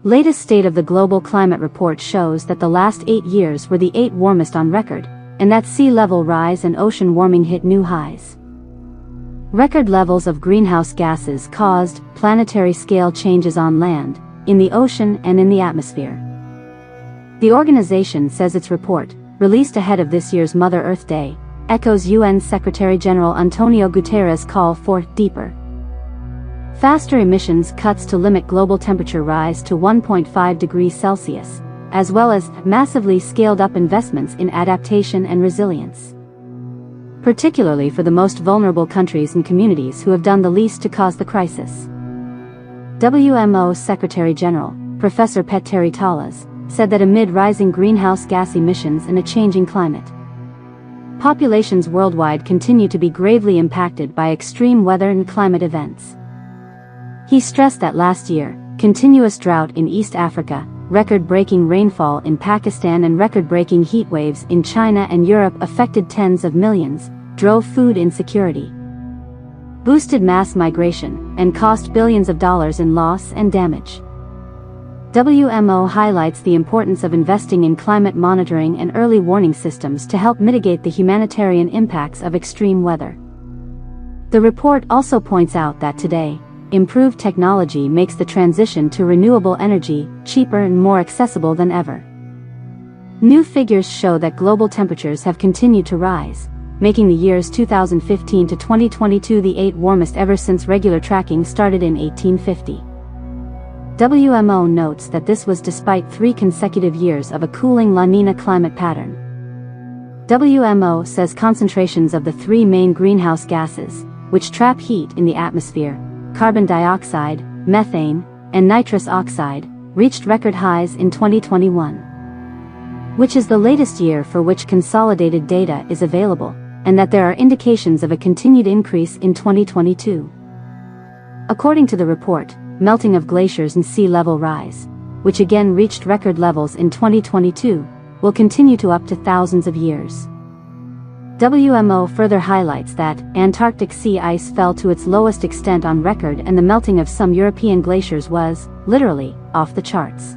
Latest State of the Global Climate Report shows that the last 8 years were the 8 warmest on record, and that sea level rise and ocean warming hit new highs. Record levels of greenhouse gases caused planetary scale changes on land, in the ocean and in the atmosphere. The organization says its report, released ahead of this year's Mother Earth Day, echoes UN Secretary-General António Guterres' call for deeper, faster emissions cuts to limit global temperature rise to 1.5 degrees Celsius, as well as massively scaled-up investments in adaptation and resilience, particularly for the most vulnerable countries and communities who have done the least to cause the crisis. WMO Secretary-General, Prof. Petteri Taalas, said that amid rising greenhouse gas emissions and a changing climate, populations worldwide continue to be gravely impacted by extreme weather and climate events. He stressed that last year, continuous drought in East Africa, record-breaking rainfall in Pakistan and record-breaking heat waves in China and Europe affected tens of millions, drove food insecurity, boosted mass migration, and cost billions of dollars in loss and damage. WMO highlights the importance of investing in climate monitoring and early warning systems to help mitigate the humanitarian impacts of extreme weather. The report also points out that today, improved technology makes the transition to renewable energy cheaper and more accessible than ever. New figures show that global temperatures have continued to rise, making the years 2015 to 2022 the 8 warmest ever since regular tracking started in 1850. WMO notes that this was despite 3 consecutive years of a cooling La Niña climate pattern. WMO says concentrations of the 3 main greenhouse gases, which trap heat in the atmosphere, carbon dioxide, methane, and nitrous oxide, reached record highs in 2021, which is the latest year for which consolidated data is available, and that there are indications of a continued increase in 2022. According to the report, melting of glaciers and sea level rise, which again reached record levels in 2022, will continue to up to thousands of years. WMO further highlights that Antarctic sea ice fell to its lowest extent on record and the melting of some European glaciers was, literally, off the charts.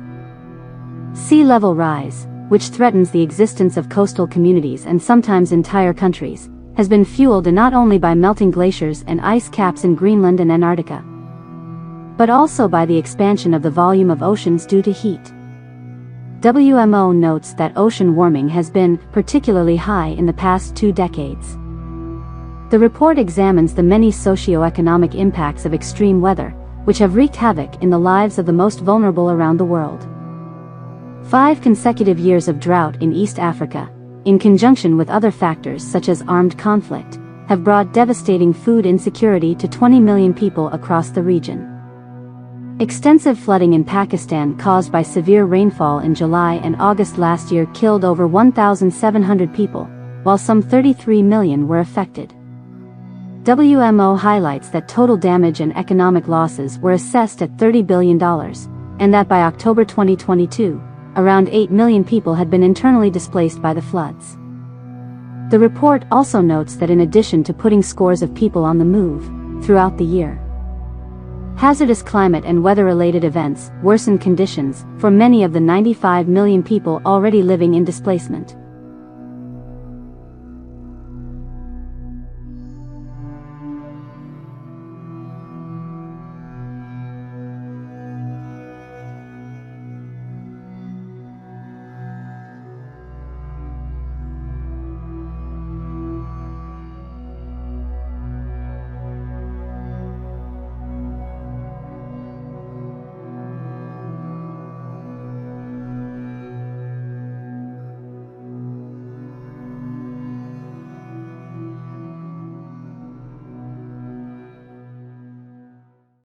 Sea level rise, which threatens the existence of coastal communities and sometimes entire countries, has been fueled not only by melting glaciers and ice caps in Greenland and Antarctica, but also by the expansion of the volume of oceans due to heat. WMO notes that ocean warming has been particularly high in the past 2 decades. The report examines the many socio-economic impacts of extreme weather, which have wreaked havoc in the lives of the most vulnerable around the world. 5 consecutive years of drought in East Africa, in conjunction with other factors such as armed conflict, have brought devastating food insecurity to 20 million people across the region. Extensive flooding in Pakistan caused by severe rainfall in July and August last year killed over 1,700 people, while some 33 million were affected. WMO highlights that total damage and economic losses were assessed at $30 billion, and that by October 2022, around 8 million people had been internally displaced by the floods. The report also notes that in addition to putting scores of people on the move, throughout the year, hazardous climate and weather-related events worsened conditions for many of the 95 million people already living in displacement.